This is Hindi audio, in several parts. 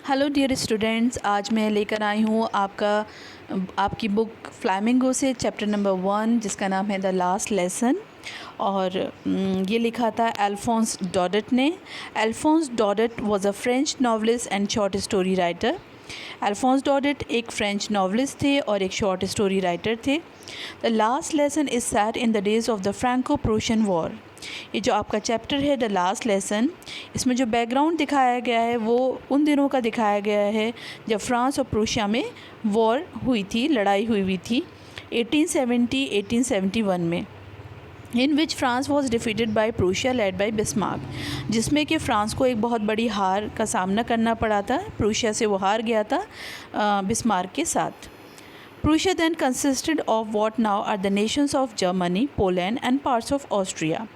हेलो डियर स्टूडेंट्स, आज मैं लेकर आई हूँ आपकी बुक फ्लैमिंगो से चैप्टर नंबर 1 जिसका नाम है द लास्ट लेसन। और ये लिखा था अल्फोंस डॉडेट ने। Alphonse Daudet was a French novelist and short story writer. Alphonse Daudet एक फ्रेंच नॉवलिस्ट थे और एक शॉर्ट स्टोरी राइटर थे। The last lesson is set in the days of the Franco Prussian war. ये जो आपका चैप्टर है द लास्ट लेसन, इसमें जो बैकग्राउंड दिखाया गया है वो उन दिनों का दिखाया गया है जब फ्रांस और प्रूशिया में वॉर हुई थी, लड़ाई हुई थी 1871 में, in which France was defeated by Prussia led by Bismarck, जिसमें कि फ़्रांस को एक बहुत बड़ी हार का सामना करना पड़ा था। प्रूशिया से वो हार गया था बिस्मार्क के साथ। Prussia then consisted of what now are the nations of Germany, Poland and parts of Austria।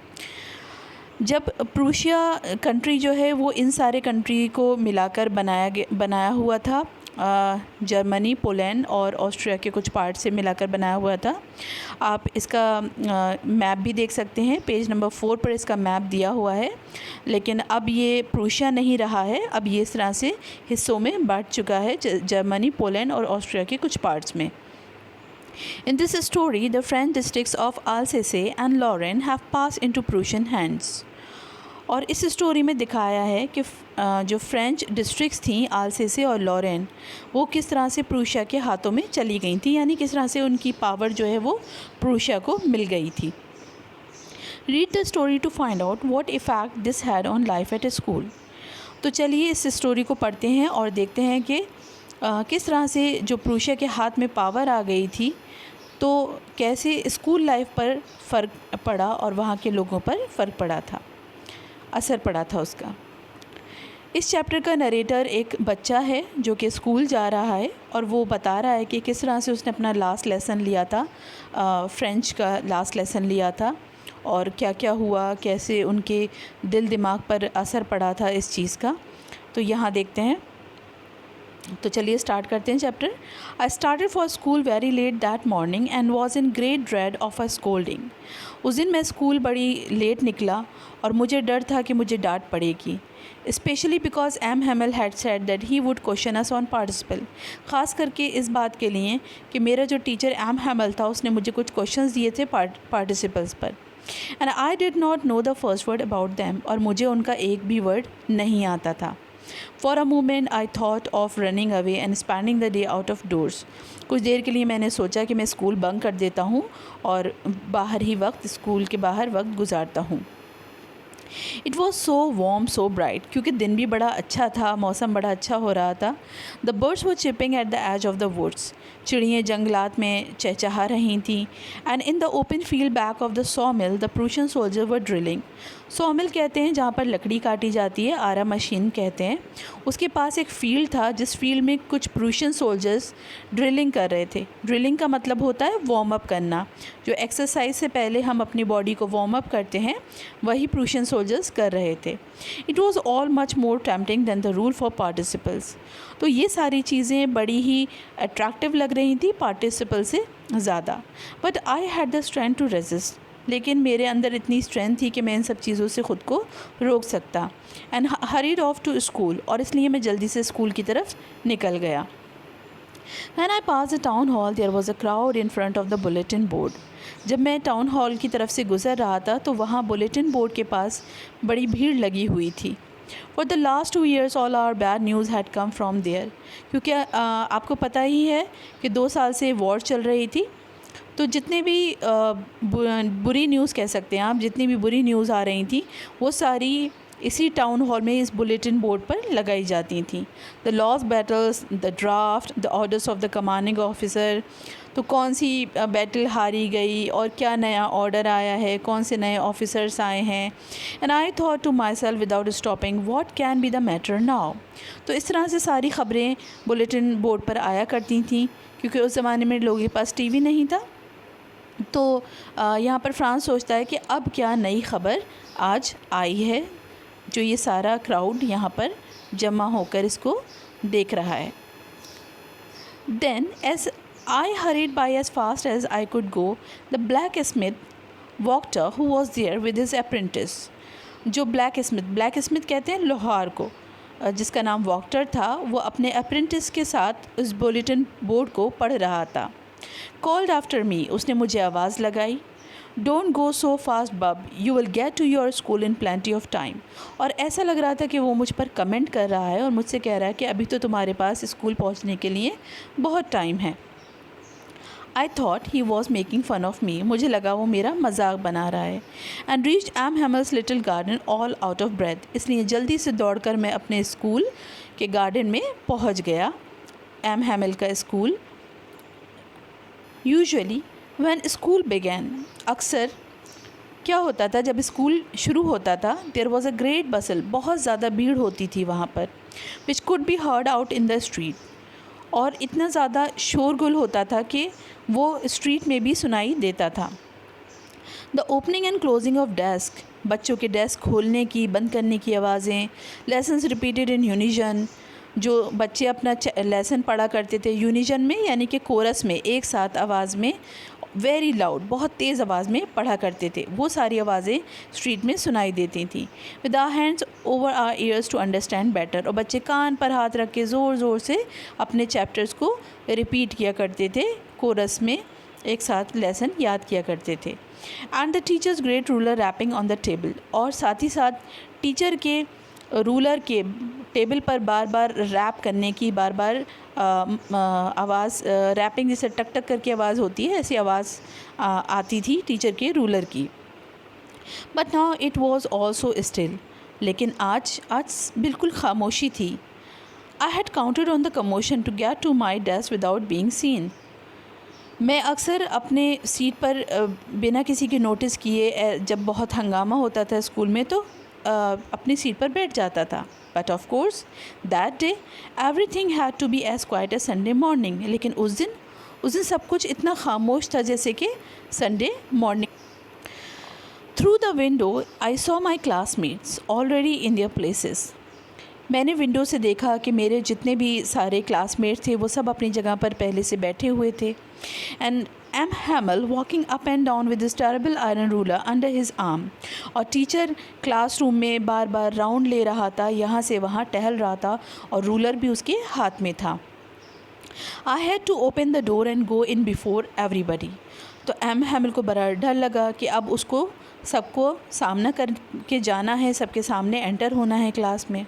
जब प्रूशिया कंट्री जो है वो इन सारे कंट्री को मिलाकर बनाया हुआ था, जर्मनी, पोलैंड और ऑस्ट्रिया के कुछ पार्ट से मिलाकर बनाया हुआ था। आप इसका मैप भी देख सकते हैं, पेज नंबर 4 पर इसका मैप दिया हुआ है। लेकिन अब ये प्रूशिया नहीं रहा है, अब ये इस तरह से हिस्सों में बांट चुका है, जर्मनी, पोलैंड और ऑस्ट्रिया के कुछ पार्ट्स में। In this story, the French districts of Alsace and Lorraine have passed into Prussian hands। और इस स्टोरी में दिखाया है कि जो फ्रेंच डिस्ट्रिक्ट्स थीं आल्सेसे और लॉरेन, वो किस तरह से प्रूशिया के हाथों में चली गई थी, यानी किस तरह से उनकी पावर जो है वो प्रूशिया को मिल गई थी। Read the story to find out what effect this had on life at school. तो चलिए इस स्टोरी को पढ़ते हैं और देखते हैं कि किस तरह से जो प्रूशिया के हाथ में पावर आ गई थी तो कैसे स्कूल लाइफ पर फ़र्क पड़ा और वहाँ के लोगों पर फ़र्क पड़ा था, असर पड़ा था उसका। इस चैप्टर का नरेटर एक बच्चा है जो कि स्कूल जा रहा है और वो बता रहा है कि किस तरह से उसने अपना लास्ट लेसन लिया था, फ्रेंच का लास्ट लेसन लिया था और क्या क्या हुआ, कैसे उनके दिल दिमाग पर असर पड़ा था इस चीज़ का। तो यहाँ देखते हैं। तो चलिए स्टार्ट करते हैं chapter. I started for school very let that morning and was in great dread of a scolding. उस दिन मैं स्कूल बड़ी लेट निकला और मुझे डर था कि मुझे डांट पड़ेगी, specially because M Hamel had said that he would question us on participle. ख़ास करके इस बात के लिए कि मेरा जो टीचर एम हेमल था उसने मुझे कुछ क्वेश्चंस दिए थे पार्टिसिपल्स पर, and I did not know the first word about them, और मुझे उनका एक भी वर्ड नहीं आता था। For a moment I thought of running away and spending the day out of doors। कुछ देर के लिए मैंने सोचा कि मैं स्कूल बंक कर देता हूँ और बाहर ही स्कूल के बाहर वक्त गुजारता हूँ। It was so warm so bright, क्योंकि दिन भी बड़ा अच्छा था, मौसम बड़ा अच्छा हो रहा था। The birds were chirping at the edge of the woods, चिड़ियाँ जंगलात में चहचहा रही थीं। And in the open field back of the saw mill the Prussian soldier were drilling. Saw mill कहते हैं जहाँ पर लकड़ी काटी जाती है, आरा मशीन कहते हैं। उसके पास एक फील्ड था जिस फील्ड में कुछ प्रूशियन सोल्जर्स ड्रिलिंग कर रहे थे। ड्रिलिंग का मतलब होता है वार्म अप करना, जो एक्सरसाइज से पहले हम अपनी बॉडी को वार्म अप करते हैं, वही प्रूशियन सोल्जर्स कर रहे थे। It was all much more tempting than the rule for participles. तो ये सारी चीज़ें बड़ी ही अट्रैक्टिव लग रही थी पार्टिसिपल से ज़्यादा। But I had the strength to resist, लेकिन मेरे अंदर इतनी स्ट्रेंथ थी कि मैं इन सब चीज़ों से ख़ुद को रोक सकता। And hurried off to school, और इसलिए मैं जल्दी से स्कूल की तरफ निकल गया। When I passed the town hall, there was a crowd in front of the bulletin board। जब मैं टाउन हॉल की तरफ से गुज़र रहा था तो वहाँ बुलेटिन बोर्ड के पास बड़ी भीड़ लगी हुई थी। For the last 2 years all our bad news had come from there। क्योंकि आपको पता ही है कि 2 साल से वॉर चल रही थी, तो जितने भी बुरी न्यूज़ कह सकते हैं आप, जितनी भी बुरी न्यूज़ आ रही थी वो सारी इसी टाउन हॉल में इस बुलेटिन बोर्ड पर लगाई जाती थी। The loss battles, the draft, the orders of the commanding officer, तो कौन सी बैटल हारी गई और क्या नया ऑर्डर आया है, कौन से नए ऑफिसर्स आए हैं। And I thought to myself without stopping what can be the matter now. तो इस तरह से सारी ख़बरें बुलेटिन बोर्ड पर आया करती थीं, क्योंकि उस ज़माने में लोगों के पास टीवी नहीं था। तो यहाँ पर फ्रांस सोचता है कि अब क्या नई ख़बर आज आई है, जो ये सारा क्राउड यहाँ पर जमा होकर इसको देख रहा है। Then as I hurried by as fast as I could go, the blacksmith walked who was there with his apprentice. जो ब्लैक स्मिथ कहते हैं लोहार को, जिसका नाम वॉक्टर था, वो अपने अप्रेंटिस के साथ उस बुलेटिन बोर्ड को पढ़ रहा था। कॉल्ड आफ्टर मी, उसने मुझे आवाज़ लगाई। Don't go so fast bub, you will get to your school in plenty of time. और ऐसा लग रहा था कि वो मुझ पर कमेंट कर रहा है और मुझसे कह रहा है कि अभी तो तुम्हारे पास स्कूल पहुंचने के लिए बहुत टाइम है। I thought he was making fun of me, मुझे लगा वो मेरा मजाक बना रहा है। And reached M Hamel's little garden all out of breath, इसलिए जल्दी से दौड़कर मैं अपने स्कूल के गार्डन में पहुंच गया, एम हैमल का school. Usually when school began, अक्सर क्या होता था जब स्कूल शुरू होता था, देयर वॉज अ ग्रेट बसल, बहुत ज़्यादा भीड़ होती थी वहाँ पर, which could be heard out in the street, और इतना ज़्यादा शोरगुल होता था कि वो स्ट्रीट में भी सुनाई देता था। The opening and closing of desk, बच्चों के डेस्क खोलने की बंद करने की आवाज़ें, लेसन्स रिपीटेड इन यूनिजन, जो बच्चे अपना लेसन पढ़ा करते थे यूनिजन में, यानी कि कोरस में, एक साथ आवाज़ में, वेरी लाउड, बहुत तेज़ आवाज़ में पढ़ा करते थे, वो सारी आवाज़ें स्ट्रीट में सुनाई देती थी। With our hands over our ears to understand better, और बच्चे कान पर हाथ रख के ज़ोर ज़ोर से अपने चैप्टर्स को रिपीट किया करते थे, कोरस में एक साथ लेसन याद किया करते थे। And the teacher's great ruler rapping on the table, और साथ ही साथ टीचर के रूलर के टेबल पर बार बार रैप करने की, बार बार आवाज़, रैपिंग जैसे टक टक करके आवाज़ होती है, ऐसी आवाज़ आती थी टीचर के रूलर की। But now it was all so still, लेकिन आज बिल्कुल खामोशी थी। I had counted on the commotion to get to my desk without being seen. मैं अक्सर अपने सीट पर बिना किसी के नोटिस किए, जब बहुत हंगामा होता था स्कूल में, तो अपनी सीट पर बैठ जाता था। But of course that day everything had to be as quiet as Sunday morning, लेकिन उस दिन सब कुछ इतना खामोश था जैसे कि Sunday morning. Through the window I saw my classmates already in their places, मैंने विंडो से देखा कि मेरे जितने भी सारे क्लासमेट्स थे वो सब अपनी जगह पर पहले से बैठे हुए थे। And M Hamel walking up and down with this terrible iron ruler under his arm, और टीचर क्लासरूम में बार बार राउंड ले रहा था, यहाँ से वहाँ टहल रहा था, और रूलर भी उसके हाथ में था। I had to open the door and go in before everybody, तो एम हैमल को बड़ा डर लगा कि अब उसको सबको सामना करके जाना है, सबके सामने एंटर होना है क्लास में।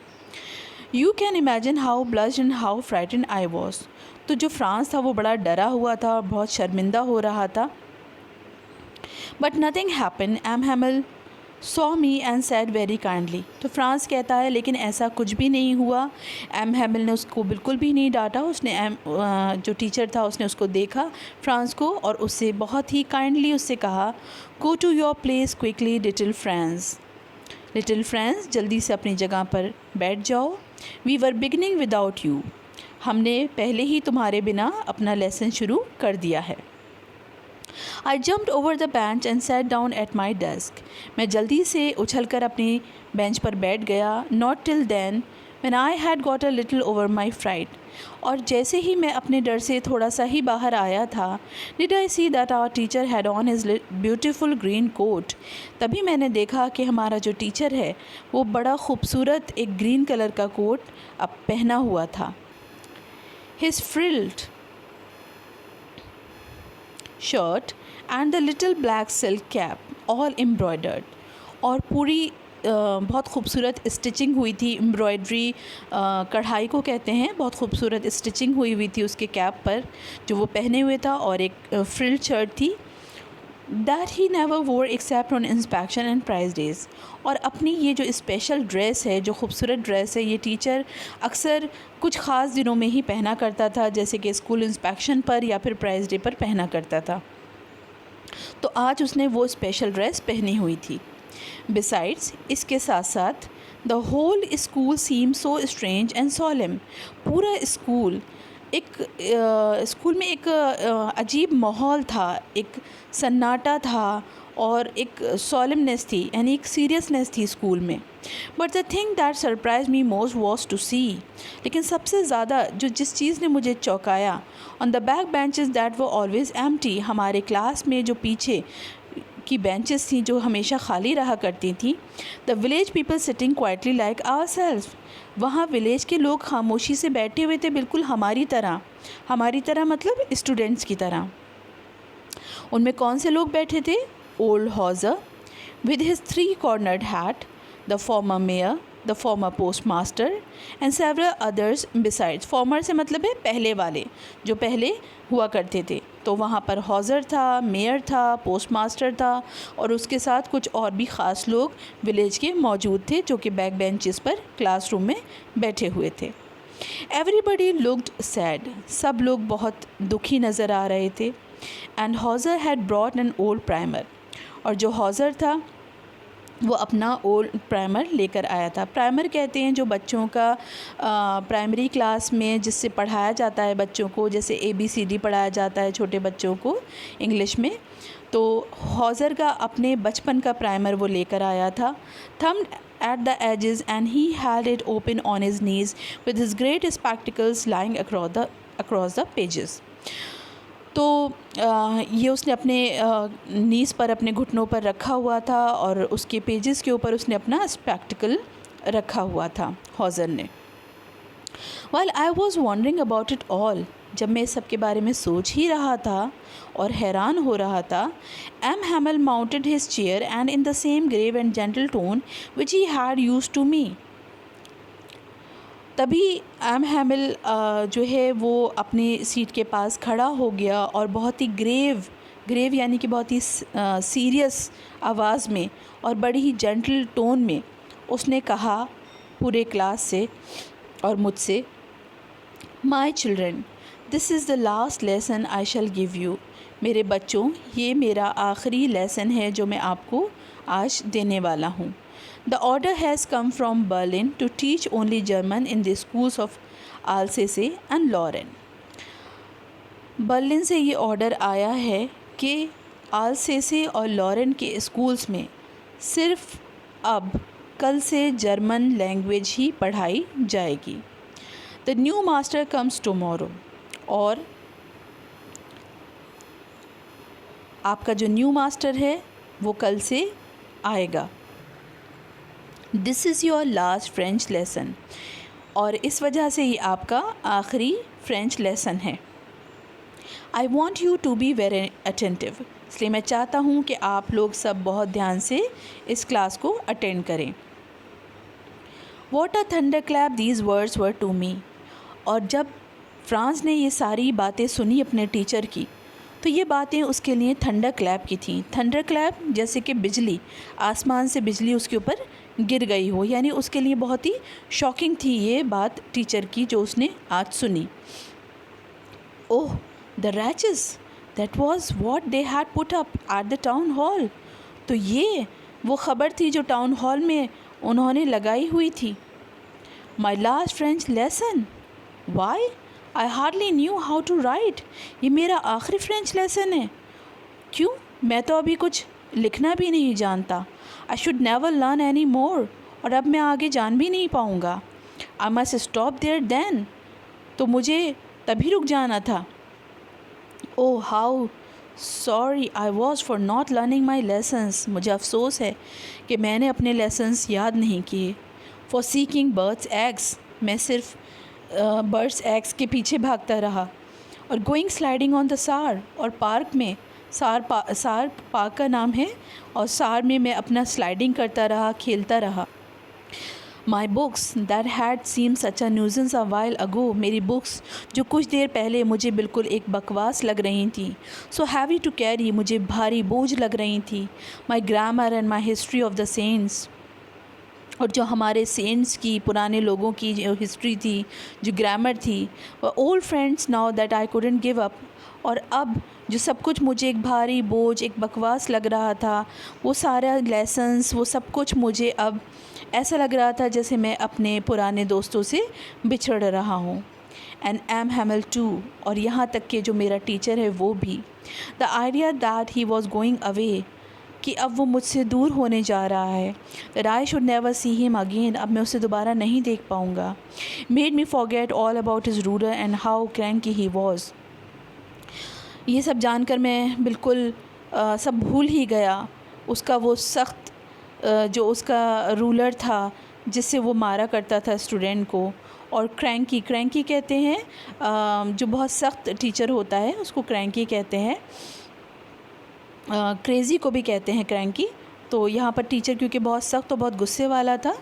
You can imagine how blushed and how frighten I was, तो जो फ्रांस था वो बड़ा डरा हुआ था, बहुत शर्मिंदा हो रहा था। But nothing happen, M Hamel saw me and said very kindly, तो फ्रांस कहता है लेकिन ऐसा कुछ भी नहीं हुआ। एम हैमल ने उसको बिल्कुल भी नहीं डांटा, उसने जो टीचर था उसने उसको देखा फ्रांस को, और उससे बहुत ही काइंडली उससे कहा, go to your place quickly little friends, जल्दी से अपनी जगह पर बैठ जाओ। We were beginning without you, हमने पहले ही तुम्हारे बिना अपना लेसन शुरू कर दिया है। I jumped over the bench and sat down at my desk, मैं जल्दी से उछलकर अपनी बेंच पर बैठ गया। Not till then when I had got a little over my fright, और जैसे ही मैं अपने डर से थोड़ा सा ही बाहर आया था, did I see that our teacher had on his beautiful green coat, तभी मैंने देखा कि हमारा जो टीचर है वो बड़ा खूबसूरत एक ग्रीन कलर का कोट अब पहना हुआ था। His frilled shirt and the little black silk cap all embroidered, और पूरी बहुत खूबसूरत स्टिचिंग हुई थी, एम्ब्रॉयडरी कढ़ाई को कहते हैं, बहुत खूबसूरत स्टिचिंग हुई थी उसके कैप पर जो वो पहने हुए था, और एक फ्रिल्ड शर्ट थी। That he never wore except on inspection and prize days, और अपनी ये जो स्पेशल ड्रेस है, जो खूबसूरत ड्रेस है, ये टीचर अक्सर कुछ ख़ास दिनों में ही पहना करता था, जैसे कि स्कूल इंस्पेक्शन पर या फिर प्राइज डे पर पहना करता था। तो आज उसने वो स्पेशल ड्रेस पहनी हुई थी। बिसाइड्स, इसके साथ साथ the whole school seem so strange and solemn, पूरा स्कूल में एक अजीब माहौल था, एक सन्नाटा था, और एक सॉलेमनेस थी, यानी एक सीरियसनेस थी स्कूल में। But the thing that surprise me most was to see, लेकिन सबसे ज़्यादा जिस चीज़ ने मुझे चौंकाया, on the back benches that वो ऑलवेज एम्प्टी, हमारे क्लास में जो पीछे की बेंचेस थी जो हमेशा खाली रहा करती थी, the village people sitting quietly like ourself, वहाँ विलेज के लोग खामोशी से बैठे हुए थे, बिल्कुल हमारी तरह मतलब स्टूडेंट्स की तरह। उनमें कौन से लोग बैठे थे? Old Hauser with his 3-cornered hat, the former mayor, the former postmaster and several others besides। Farmer से मतलब है पहले वाले, जो पहले हुआ करते थे। तो वहाँ पर हॉजर था, मेयर था, पोस्टमास्टर था और उसके साथ कुछ और भी ख़ास लोग विलेज के मौजूद थे, जो कि बैक बेंचेस पर क्लासरूम में बैठे हुए थे। एवरीबडी लुक्ड सैड, सब लोग बहुत दुखी नज़र आ रहे थे। And Hauser had brought an old primer, और जो हॉजर था वो अपना ओल्ड प्राइमर लेकर आया था। प्राइमर कहते हैं जो बच्चों का प्राइमरी क्लास में जिससे पढ़ाया जाता है बच्चों को, जैसे ABCD पढ़ाया जाता है छोटे बच्चों को इंग्लिश में, तो हॉजर का अपने बचपन का प्राइमर वो लेकर आया था। Thumbed at the edges and he held it open on his knees with his great spectacles lying across the pages। तो ये उसने अपने नीज़ पर, अपने घुटनों पर रखा हुआ था और उसके पेजेस के ऊपर उसने अपना स्पेक्टिकल रखा हुआ था हॉजर ने। While I was wondering about it all, जब मैं इस सब के बारे में सोच ही रहा था और हैरान हो रहा था, M. Hamel mounted his chair and in the same grave and gentle tone which he had used to me। तभी एम हैमिल जो है वो अपनी सीट के पास खड़ा हो गया और बहुत ही ग्रेव यानी कि बहुत ही सीरियस आवाज़ में और बड़ी ही जेंटल टोन में उसने कहा पूरे क्लास से और मुझसे, my children, this is the last lesson I shell give you. मेरे बच्चों, ये मेरा आखिरी लेसन है जो मैं आपको आज देने वाला हूँ। The order has come from Berlin to teach only German in the schools of Alsace and Lorraine। Berlin से ये ऑर्डर आया है कि आलसेसे और लॉरेन के स्कूल्स में सिर्फ अब कल से जर्मन लैंग्वेज ही पढ़ाई जाएगी। The new master comes tomorrow, और आपका जो न्यू मास्टर है वो कल से आएगा। This is your last French lesson, और इस वजह से ये आपका आखिरी फ्रेंच लेसन है। I want you to be very attentive, इसलिए मैं चाहता हूँ कि आप लोग सब बहुत ध्यान से इस क्लास को अटेंड करें। What a thunderclap these words were to me. और जब फ्रांस ने ये सारी बातें सुनी अपने टीचर की, तो ये बातें उसके लिए थंडर क्लैप की थी। थंडर क्लैप जैसे कि बिजली, आसमान से बिजली उसके ऊपर गिर गई हो, यानी उसके लिए बहुत ही शॉकिंग थी ये बात टीचर की जो उसने आज सुनी। Oh the wretches, that was what they had put up at the town hall. तो ये वो ख़बर थी जो टाउन हॉल में उन्होंने लगाई हुई थी। My last French lesson, why I hardly knew how to write. ये मेरा आखिरी फ्रेंच लेसन है। क्यों? मैं तो अभी कुछ लिखना भी नहीं जानता। I should never learn any more, और अब मैं आगे जान भी नहीं पाऊँगा। I must stop there then, तो मुझे तभी रुक जाना था। Oh how sorry I was for not learning my lessons, मुझे अफसोस है कि मैंने अपने लेसन्स याद नहीं किए। फॉर सीकिंग बर्ड्स एग्स, मैं सिर्फ बर्ड्स एग्स के पीछे भागता रहा। और गोइंग स्लाइडिंग ऑन द सार, और पार्क में सार पार्क का नाम है, और सार में मैं अपना स्लाइडिंग करता रहा, खेलता रहा। My books that had seem such a nuisance a while ago, मेरी बुक्स जो कुछ देर पहले मुझे बिल्कुल एक बकवास लग रही थी। सो हैवी टू कैरी, मुझे भारी बोझ लग रही थी। My grammar and my history of the saints, और जो हमारे सेंट्स की, पुराने लोगों की जो हिस्ट्री थी, जो ग्रामर थी, वो old friends now that I couldn't give up. और अब जो सब कुछ मुझे एक भारी बोझ, एक बकवास लग रहा था, वो सारा लेसन्स, वो सब कुछ मुझे अब ऐसा लग रहा था जैसे मैं अपने पुराने दोस्तों से बिछड़ रहा हूँ। एंड एम हैमिल टू, और यहाँ तक कि जो मेरा टीचर है वो भी। The idea that he was going away, कि अब वो मुझसे दूर होने जा रहा है। That I should never see him again, अब मैं उसे दोबारा नहीं देख पाऊँगा। Made me forget all about his रूडर and how cranky he was. ये सब जानकर मैं बिल्कुल सब भूल ही गया। उसका वो सख्त जो उसका रूलर था, जिससे वो मारा करता था स्टूडेंट को। और क्रैंकी कहते हैं जो बहुत सख्त टीचर होता है उसको क्रैंकी कहते हैं। क्रेज़ी को भी कहते हैं क्रैंकी। तो यहाँ पर टीचर क्योंकि बहुत सख्त और बहुत गुस्से वाला था,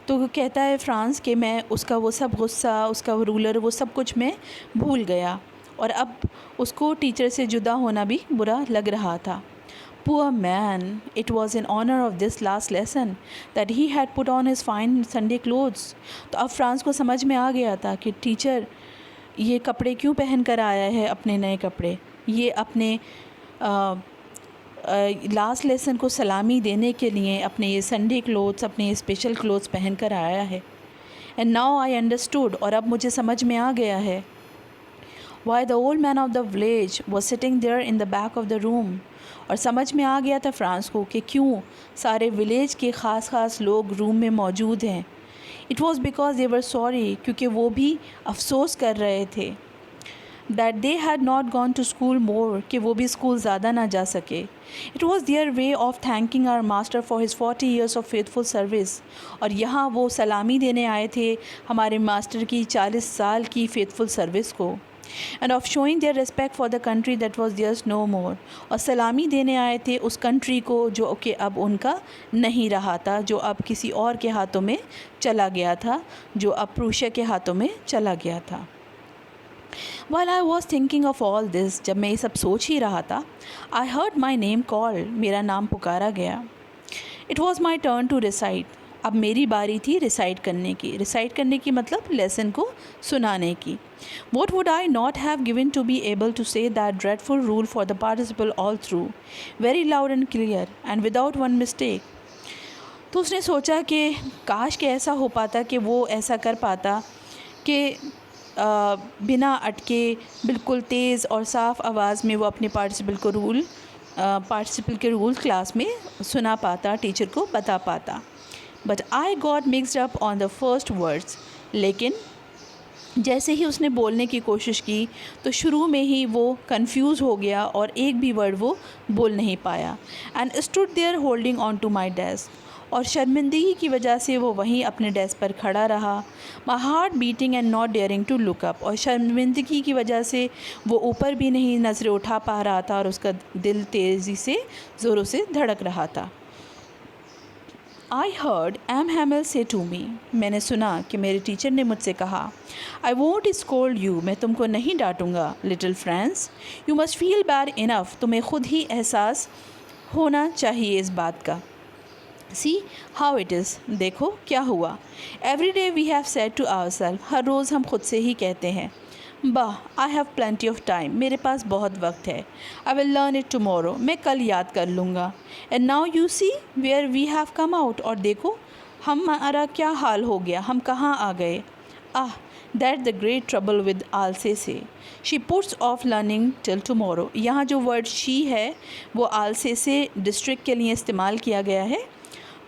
तो वो कहता है फ्रांस कि मैं उसका वो सब गुस्सा, उसका वो रूलर, वो सब कुछ मैं भूल गया और अब उसको टीचर से जुदा होना भी बुरा लग रहा था। Poor man, it was in honor of this last lesson that he had put on his fine Sunday clothes. तो अब फ्रांस को समझ में आ गया था कि टीचर ये कपड़े क्यों पहन कर आया है, अपने नए कपड़े, ये अपने लास्ट लेसन को सलामी देने के लिए अपने ये संडे क्लोथ्स, अपने ये स्पेशल क्लोथ्स पहन कर आया है। एंड नाउ आई अंडरस्टूड, और अब मुझे समझ में आ गया है, why the old man of the village was sitting there in the back of the room. और समझ में आ गया था फ्रांस को कि क्यों सारे विलेज के ख़ास लोग रूम में मौजूद हैं। It was because they were sorry, क्योंकि वो भी अफसोस कर रहे थे that they had not gone to school more, कि वो भी स्कूल ज़्यादा ना जा सके। It was their way of thanking our master for his 40 years of faithful service. और यहाँ वो सलामी देने आए थे हमारे मास्टर की 40 साल की फेथफुल सर्विस को। And of showing their respect for the country that was theirs no more. और सलामी देने आए थे उस कंट्री को जो कि अब उनका नहीं रहा था, जो अब किसी और के हाथों में चला गया था, जो अब प्रूशिया के हाथों में चला गया था। While I was thinking of all this, जब मैं ये सब सोच ही रहा था, I heard my name called, मेरा नाम पुकारा गया। It was my turn to recite. अब मेरी बारी थी रिसाइट करने की। रिसाइट करने की मतलब लेसन को सुनाने की। What would I not have given to be able to say that dreadful rule for the participle all through, very loud and clear and without one mistake. तो उसने सोचा कि काश के ऐसा हो पाता कि वो ऐसा कर पाता कि बिना अटके बिल्कुल तेज़ और साफ़ आवाज़ में वो अपने पार्टिसिपल के रूल क्लास में सुना पाता, टीचर को बता पाता। But I got mixed up on the first words. लेकिन जैसे ही उसने बोलने की कोशिश की तो शुरू में ही वो कंफ्यूज हो गया और एक भी वर्ड वो बोल नहीं पाया। And stood there holding on to my desk. और शर्मिंदगी की वजह से वो वहीं अपने डेस्क पर खड़ा रहा। My heart beating and not daring to look up. और शर्मिंदगी की वजह से वो ऊपर भी नहीं नज़रें उठा पा रहा था और उसका दिल तेज़ी से ज़ोरों से धड़क रहा था। I heard M. Hamel say to me, मैंने सुना कि मेरे टीचर ने मुझसे कहा, I won't scold you, मैं तुमको नहीं डांटूंगा, little friends, you must feel bad enough, तुम्हें खुद ही एहसास होना चाहिए इस बात का। See how it is, देखो क्या हुआ। Every day we have said to ourselves, हर रोज़ हम खुद से ही कहते हैं, वाह, I have plenty of time, मेरे पास बहुत वक्त है। I will learn it tomorrow, मैं कल याद कर लूँगा। And now you see where we have come out, और देखो हमारा क्या हाल हो गया, हम कहाँ आ गए। That's the great trouble with Alsace. She puts off learning till tomorrow. यहाँ जो वर्ड she है वो Alsace डिस्ट्रिक्ट के लिए इस्तेमाल किया गया है।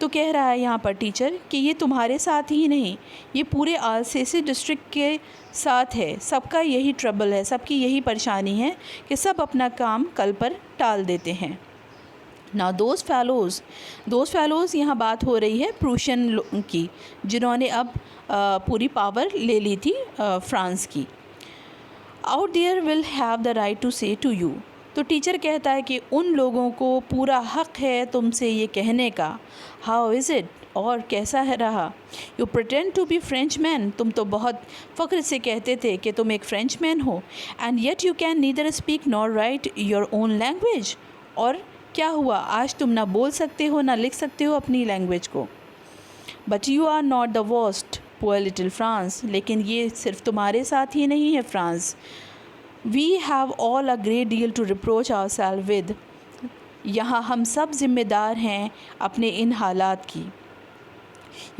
तो कह रहा है यहाँ पर टीचर कि ये तुम्हारे साथ ही नहीं, ये पूरे आलसेसे डिस्ट्रिक्ट के साथ है। सबका यही ट्रबल है, सबकी यही परेशानी है कि सब अपना काम कल पर टाल देते हैं। नाउ दोज फैलोज़ यहाँ बात हो रही है प्रूशियन की, जिन्होंने अब पूरी पावर ले ली थी फ्रांस की। Out there will have the right to say to you, तो टीचर कहता है कि उन लोगों को पूरा हक़ है तुमसे ये कहने का। हाउ इज़ इट, और कैसा है रहा। You pretend to be Frenchman, तुम तो बहुत फ़ख्र से कहते थे कि तुम एक फ्रेंच मैन हो। And yet you can neither speak nor right your own language, और क्या हुआ, आज तुम ना बोल सकते हो ना लिख सकते हो अपनी लैंग्वेज को। But you are not the worst poor little Franz, लेकिन ये सिर्फ तुम्हारे साथ ही नहीं है Franz. We have all a great deal to reproach ourselves with, यहाँ हम सब जिम्मेदार हैं अपने इन हालात की।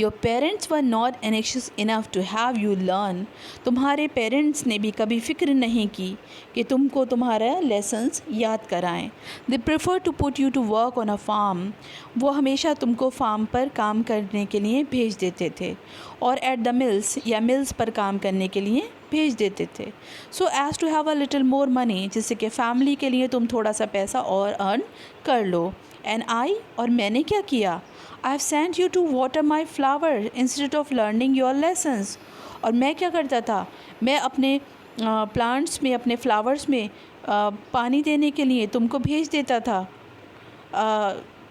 Your parents were not anxious enough to have you learn, तुम्हारे पेरेंट्स ने भी कभी फ़िक्र नहीं की कि तुमको तुम्हारा लेसन्स याद कराएं। They prefer to put you to work on a farm, वो हमेशा तुमको फार्म पर काम करने के लिए भेज देते थे, और एट द मिल्स या मिल्स पर काम करने के लिए भेज देते थे, so as to have a little more money, जिससे कि फ़ैमिली के लिए तुम थोड़ा सा पैसा और अर्न कर लो। एंड आई, और मैंने क्या किया, I have sent you to water my flower instead of learning your lessons. और मैं क्या करता था, मैं अपने प्लांट्स में, अपने फ्लावर्स में पानी देने के लिए तुमको भेज देता था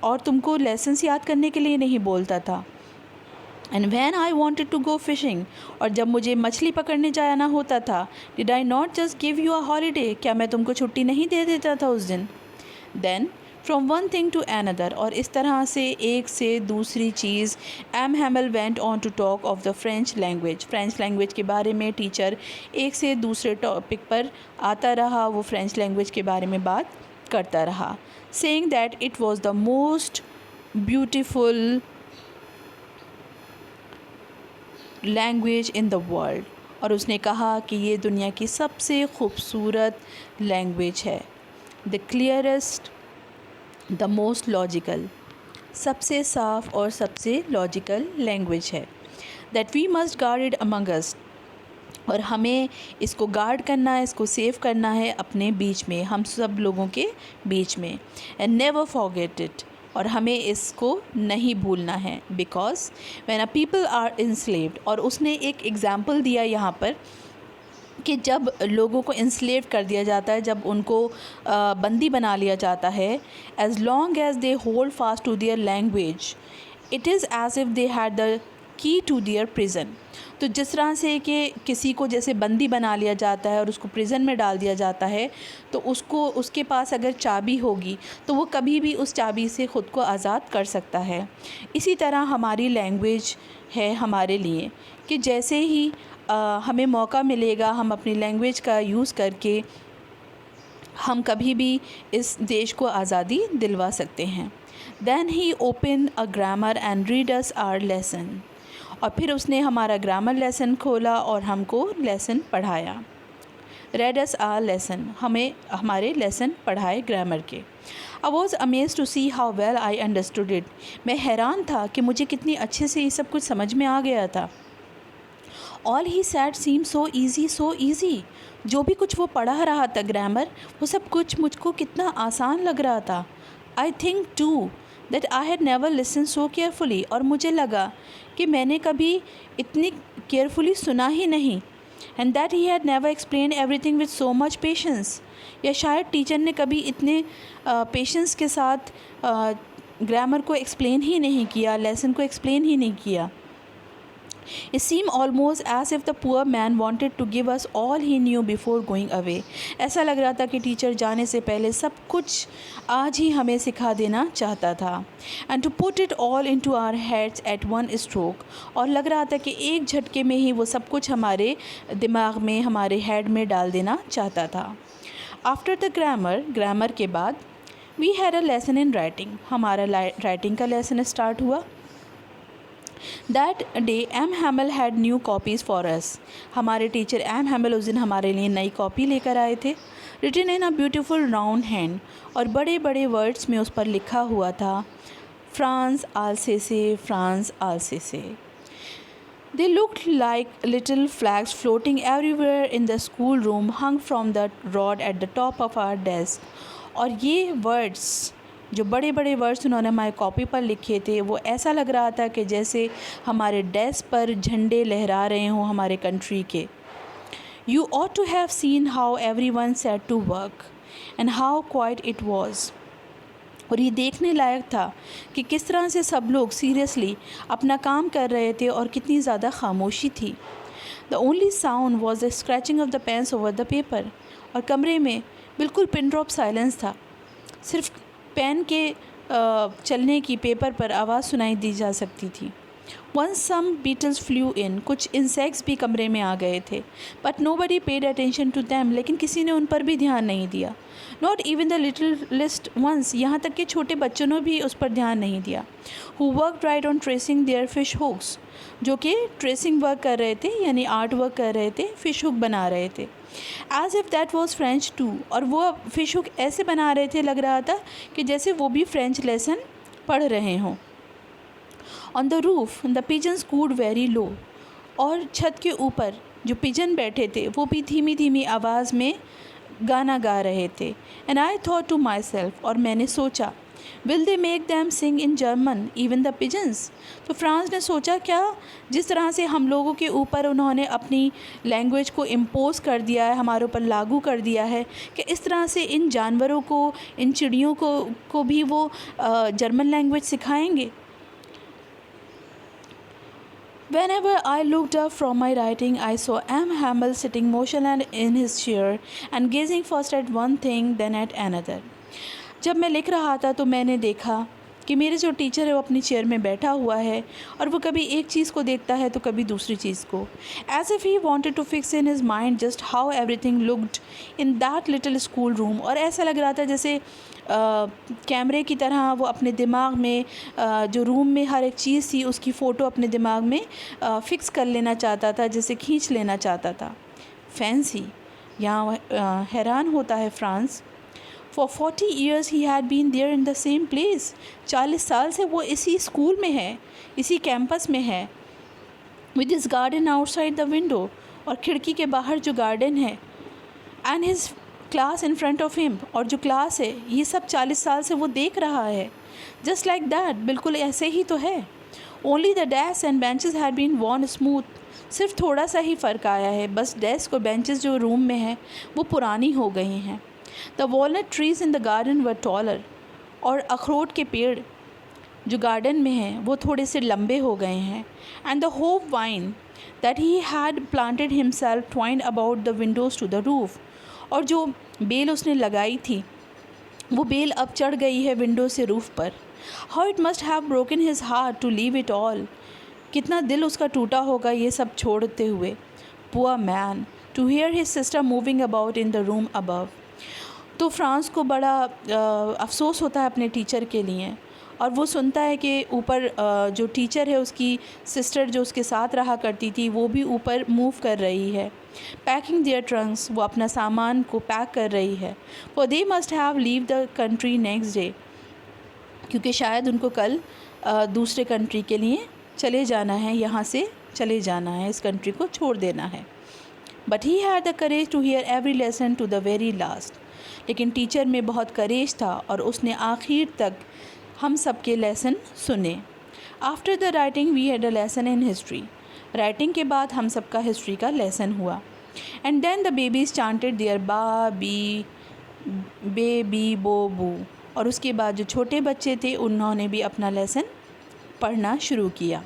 और तुमको लेसन्स याद करने के लिए नहीं बोलता था। And when I wanted to go fishing, और जब मुझे मछली पकड़ने जाना होता था, did I not just give you a holiday, क्या मैं तुमको छुट्टी नहीं दे देता था उस दिन। Then from one thing to another, और इस तरह से एक से दूसरी चीज़, M Hamel went on to talk of the French language. French language के बारे में टीचर एक से दूसरे टॉपिक पर आता रहा, वो फ्रेंच लैंग्वेज के बारे में बात करता रहा, saying that it was the most beautiful language in the world. और उसने कहा कि ये दुनिया की सबसे खूबसूरत लैंग्वेज है, the clearest, the most logical, सबसे साफ और सबसे लॉजिकल लैंग्वेज है, that we must guard it among us, और हमें इसको गार्ड करना है, इसको सेव करना है अपने बीच में, हम सब लोगों के बीच में। एंड नेवर फॉरगेट इट, और हमें इसको नहीं भूलना है, because when a people are enslaved. और उसने एक एग्ज़ाम्पल दिया यहाँ पर कि जब लोगों को इंस्लेव कर दिया जाता है, जब उनको बंदी बना लिया जाता है, as long as they hold fast to their language, it is as if they had the key to their prison. तो जिस तरह से कि किसी को जैसे बंदी बना लिया जाता है और उसको प्रिजन में डाल दिया जाता है, तो उसको, उसके पास अगर चाबी होगी तो वो कभी भी उस चाबी से ख़ुद को आज़ाद कर सकता है। इसी तरह हमारी लैंग्वेज है हमारे लिए कि जैसे ही हमें मौका मिलेगा, हम अपनी लैंग्वेज का यूज़ करके हम कभी भी इस देश को आज़ादी दिलवा सकते हैं। Then he open a grammar and read us our lesson, और फिर उसने हमारा ग्रामर लेसन खोला और हमको लेसन पढ़ाया। रेड अस आवर लेसन, हमें हमारे लेसन पढ़ाए ग्रामर के। I was amaze to see how well I understood it, मैं हैरान था कि मुझे कितनी अच्छे से ये सब कुछ समझ में आ गया था। All he said seem so easy, जो भी कुछ वो पढ़ा रहा था ग्रामर, वो सब कुछ मुझको कितना आसान लग रहा था। I think too that I had never listen so carefully, और मुझे लगा कि मैंने कभी इतनी केयरफुली सुना ही नहीं। And that he had never explain everything with so much patience, या शायद टीचर ने कभी इतने पेशेंस के साथ ग्रामर को एक्सप्लेन ही नहीं किया, लेसन को एक्सप्लेन ही नहीं किया। It seemed almost as if the poor man wanted to give us all he knew before going away. ऐसा लग रहा था कि टीचर जाने से पहले सब कुछ आज ही हमें सिखा देना चाहता था। And to put it all into our heads at one stroke, और लग रहा था कि एक झटके में ही वो सब कुछ हमारे दिमाग में, हमारे हेड में डाल देना चाहता था। After the ग्रामर के बाद we had a lesson in writing, हमारा राइटिंग का लेसन स्टार्ट हुआ। That day M Hamel had new copies for us, हमारे टीचर एम हैमल उस दिन हमारे लिए नई कॉपी लेकर आए थे। Written in a beautiful round hand, और बड़े बड़े वर्ड्स में उस पर लिखा हुआ था France Alsace, France Alsace. They looked like little flags floating everywhere in the school room hung from the rod at the top of our desk, और ये वर्ड्स, जो बड़े बड़े वर्ड्स उन्होंने हमारी कॉपी पर लिखे थे, वो ऐसा लग रहा था कि जैसे हमारे डेस्क पर झंडे लहरा रहे हों हमारे कंट्री के। You ought to have seen how everyone set to work and how quiet it was, और ये देखने लायक था कि किस तरह से सब लोग सीरियसली अपना काम कर रहे थे और कितनी ज़्यादा खामोशी थी। The only sound was the scratching of the pens over the paper, और कमरे में बिल्कुल पिन ड्रॉप साइलेंस था, सिर्फ पेन के चलने की पेपर पर आवाज़ सुनाई दी जा सकती थी। Once some beetles flew in, कुछ इंसेक्ट्स भी कमरे में आ गए थे, but nobody paid attention to them, लेकिन किसी ने उन पर भी ध्यान नहीं दिया। Not even the littlest ones, यहाँ तक कि छोटे बच्चों ने भी उस पर ध्यान नहीं दिया। Who worked right on tracing their fish hooks, जो कि ट्रेसिंग वर्क कर रहे थे, यानी आर्ट वर्क कर रहे थे, फ़िश हुक बना रहे थे। As if that was French too, और वो फ़िश हुक ऐसे बना रहे थे, लग रहा था कि जैसे वो भी फ्रेंच लेसन पढ़ रहे हों। On the roof, the pigeons cooed very low, और छत के ऊपर जो पिजन बैठे थे वो भी धीमी धीमी आवाज़ में गाना गा रहे थे। And I thought to myself, और मैंने सोचा, will they make them sing in German even the pigeons. तो फ्रांस ने सोचा, क्या जिस तरह से हम लोगों के ऊपर उन्होंने अपनी लैंग्वेज को इम्पोज़ कर दिया है, हमारे ऊपर लागू कर दिया है, कि इस तरह से इन जानवरों को, इन चिड़ियों को भी वो जर्मन लैंग्वेज सिखाएंगे। Whenever I looked up from my writing, I saw M. Hamel sitting motionless in his chair and gazing first at one thing, then at another. जब मैं लिख रहा था तो मैंने देखा कि मेरे जो टीचर है वो अपनी चेयर में बैठा हुआ है और वो कभी एक चीज़ को देखता है तो कभी दूसरी चीज़ को, as if he wanted to fix in his mind just how everything looked in that little schoolroom. और ऐसा लग रहा था जैसे कैमरे की तरह वो अपने दिमाग में जो रूम में हर एक चीज़ थी उसकी फ़ोटो अपने दिमाग में फ़िक्स कर लेना चाहता था, जैसे खींच लेना चाहता था। फैंसी, यहाँ हैरान होता है France. For 40 years he had been there in the same place. 40 साल से वो इसी स्कूल में है, इसी कैंपस में है, with his garden outside the window, और खिड़की के बाहर जो गार्डन है, and his class in front of him, और जो क्लास है ये सब 40 साल से वो देख रहा है। Just like that, बिल्कुल ऐसे ही तो है। Only the desks and benches had been worn smooth. सिर्फ थोड़ा सा ही फ़र्क आया है, बस डेस्क और बेंचेस जो रूम में हैं वो पुरानी हो गई हैं। The walnut trees in the garden were taller, और अखरोट के पेड़ जो गार्डन में हैं वो थोड़े से लंबे हो गए हैं। And the hope vine that he had planted himself twined about the windows to the roof, और जो बेल उसने लगाई थी वो बेल अब चढ़ गई है विंडो से रूफ़ पर। How it must have broken his heart to leave it all, कितना दिल उसका टूटा होगा ये सब छोड़ते हुए। Poor man, to hear his sister moving about in the room above। तो फ्रांस को बड़ा अफ़सोस होता है अपने टीचर के लिए, और वो सुनता है कि ऊपर जो टीचर है उसकी सिस्टर जो उसके साथ रहा करती थी वो भी ऊपर मूव कर रही है। पैकिंग देयर ट्रंक्स, वो अपना सामान को पैक कर रही है। For they must have leave the country next day, क्योंकि शायद उनको कल दूसरे कंट्री के लिए चले जाना है, यहाँ से चले जाना है, इस कंट्री को छोड़ देना है। But he had the courage to hear every lesson to the very last. लेकिन टीचर में बहुत करेज था और उसने आखिर तक हम सब के लेसन सुने। After the writing we had a lesson in history. Writing के बाद हम सब का हिस्ट्री का लेसन हुआ। And then the babies chanted their ba bi be bi bo bu, और उसके बाद जो छोटे बच्चे थे उन्होंने भी अपना लेसन पढ़ना शुरू किया।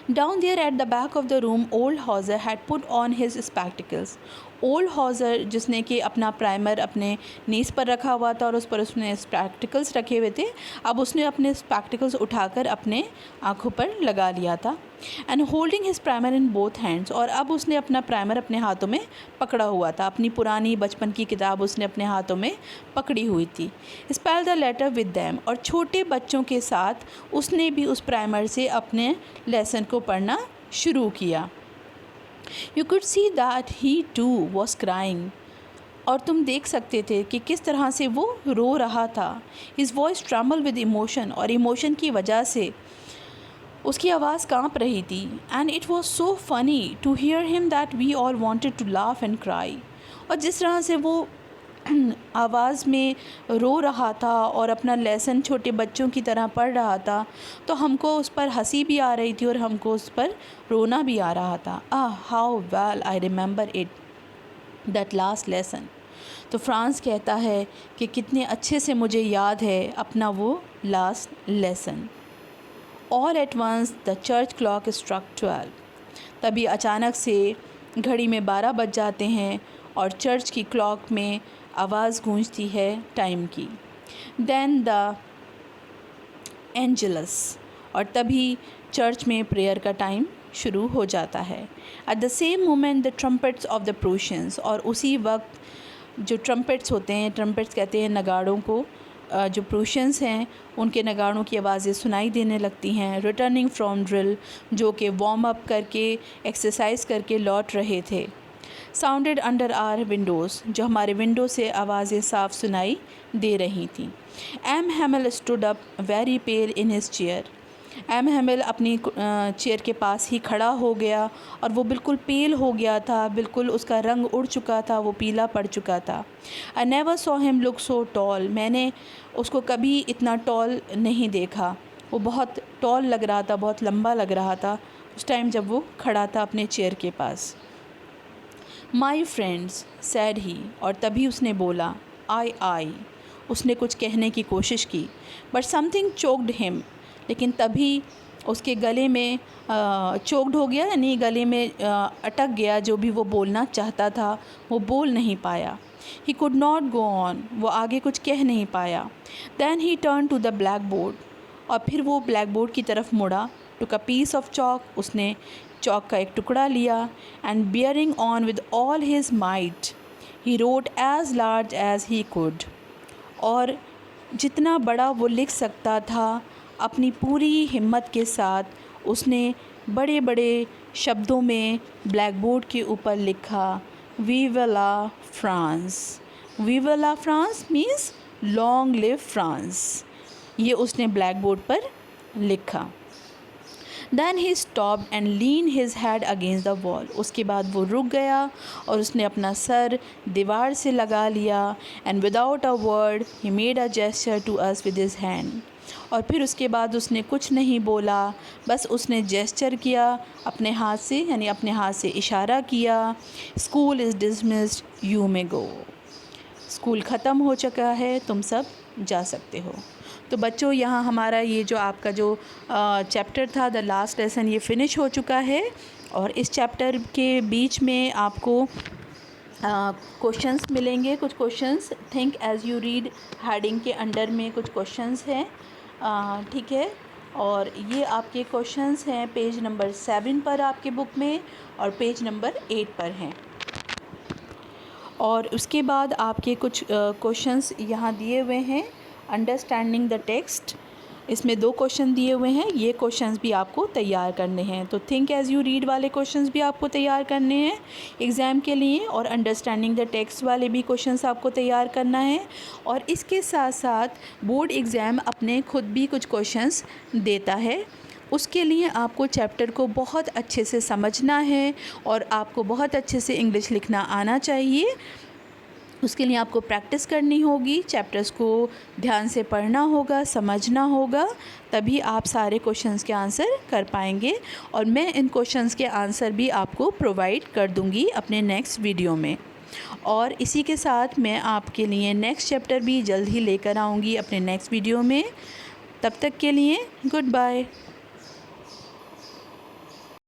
Down there at the back of the room, old Hauser had put on his spectacles. Old Hauser जिसने कि अपना प्राइमर अपने नीज़ पर रखा हुआ था और उस पर उसने स्पेक्टिकल्स रखे हुए थे, अब उसने अपने स्पेक्टिकल्स उठाकर अपने आँखों पर लगा लिया था। And holding his primer in both hands, और अब उसने अपना प्राइमर अपने हाथों में पकड़ा हुआ था। अपनी पुरानी बचपन की किताब उसने अपने हाथों में पकड़ी हुई थी। Spell the letter with them, और छोटे बच्चों के साथ उसने भी उस प्राइमर से अपने लेसन को पढ़ना शुरू किया। You could see that he too was crying, और तुम देख सकते थे कि किस तरह से वो रो रहा था। His voice trembled with emotion, और इमोशन की वजह से उसकी आवाज़ कांप रही थी। And it was so funny to hear him that we all wanted to laugh and cry, और जिस तरह से वो आवाज़ में रो रहा था और अपना लेसन छोटे बच्चों की तरह पढ़ रहा था, तो हमको उस पर हंसी भी आ रही थी और हमको उस पर रोना भी आ रहा था। How well I remember it, that last lesson. तो फ्रांस कहता है कि कितने अच्छे से मुझे याद है अपना वो last lesson. All at once the church clock struck 12। तभी अचानक से घड़ी में 12 बज जाते हैं और चर्च की क्लॉक में आवाज़ गूंजती है टाइम की। देन द एंजलस, और तभी चर्च में प्रेयर का टाइम शुरू हो जाता है। At the same moment the trumpets of the प्रूशियंस, और उसी वक्त जो ट्रम्पेट्स होते हैं, ट्रम्पेट्स कहते हैं नगाड़ों को, जो प्रूशियंस हैं उनके नगाड़ों की आवाज़ें सुनाई देने लगती हैं। रिटर्निंग फ्रॉम ड्रिल, जो कि वार्म अप करके एक्सरसाइज करके लौट रहे थे। साउंडेड अंडर आर विंडोज़, जो हमारे विंडो से आवाज़ें साफ सुनाई दे रही थीं। M Hamel stood up very pale in his chair. M Hamel अपनी चेयर के पास ही खड़ा हो गया और वो बिल्कुल पेल हो गया था, बिल्कुल उसका रंग उड़ चुका था, वो पीला पड़ चुका था। I never saw him look so tall, मैंने उसको कभी इतना टॉल नहीं देखा। वो बहुत टॉल लग रहा था, बहुत लंबा लग रहा था उस टाइम जब वो खड़ा था अपने चेयर के पास। माई फ्रेंड्स सैड ही, और तभी उसने बोला आई, उसने कुछ कहने की कोशिश की, बट समथिंग चोक्ड हिम, लेकिन तभी उसके गले में चोक्ड हो गया, यानी गले में अटक गया। जो भी वो बोलना चाहता था वो बोल नहीं पाया। He could not go on, वो आगे कुछ कह नहीं पाया। Then he turn to the blackboard, और फिर वो ब्लैक बोर्ड की तरफ मुड़ा। Took a piece of chalk, उसने चॉक का एक टुकड़ा लिया। And bearing on with all his might he wrote as large as he could, और जितना बड़ा वो लिख सकता था अपनी पूरी हिम्मत के साथ उसने बड़े बड़े शब्दों में ब्लैक बोर्ड के ऊपर लिखा, vive la France. Vive la France means long live France, ये उसने ब्लैक बोर्ड पर लिखा। Then he stopped and leaned his head against the wall. उसके बाद वो रुक गया और उसने अपना सर दीवार से लगा लिया। And without a word he made a gesture to us with his hand. और फिर उसके बाद उसने कुछ नहीं बोला, बस उसने जेस्चर किया अपने हाथ से, यानी अपने हाथ से इशारा किया। School is dismissed, you may go. School ख़त्म हो चुका है, तुम सब जा सकते हो। तो बच्चों, यहाँ हमारा ये जो आपका जो चैप्टर था द लास्ट लेसन, ये फ़िनिश हो चुका है। और इस चैप्टर के बीच में आपको क्वेश्चंस मिलेंगे, कुछ questions think as you read heading के अंडर में कुछ क्वेश्चंस हैं, ठीक है। और ये आपके क्वेश्चंस हैं पेज नंबर 7 पर आपके बुक में, और पेज नंबर 8 पर हैं। और उसके बाद आपके कुछ क्वेश्चंस यहाँ दिए हुए हैं। अंडरस्टैंडिंग द टेक्स्ट, इसमें 2 क्वेश्चन दिए हुए हैं, ये क्वेश्चंस भी आपको तैयार करने हैं। तो थिंक एज़ यू रीड वाले क्वेश्चंस भी आपको तैयार करने हैं एग्ज़ाम के लिए, और अंडरस्टैंडिंग द टेक्स्ट वाले भी क्वेश्चंस आपको तैयार करना है। और इसके साथ साथ बोर्ड एग्ज़ाम अपने खुद भी कुछ क्वेश्चंस देता है, उसके लिए आपको चैप्टर को बहुत अच्छे से समझना है और आपको बहुत अच्छे से इंग्लिश लिखना आना चाहिए। उसके लिए आपको प्रैक्टिस करनी होगी, चैप्टर्स को ध्यान से पढ़ना होगा, समझना होगा, तभी आप सारे क्वेश्चंस के आंसर कर पाएंगे। और मैं इन क्वेश्चंस के आंसर भी आपको प्रोवाइड कर दूंगी अपने नेक्स्ट वीडियो में। और इसी के साथ मैं आपके लिए नेक्स्ट चैप्टर भी जल्द ही लेकर आऊँगी अपने नेक्स्ट वीडियो में। तब तक के लिए गुड बाय।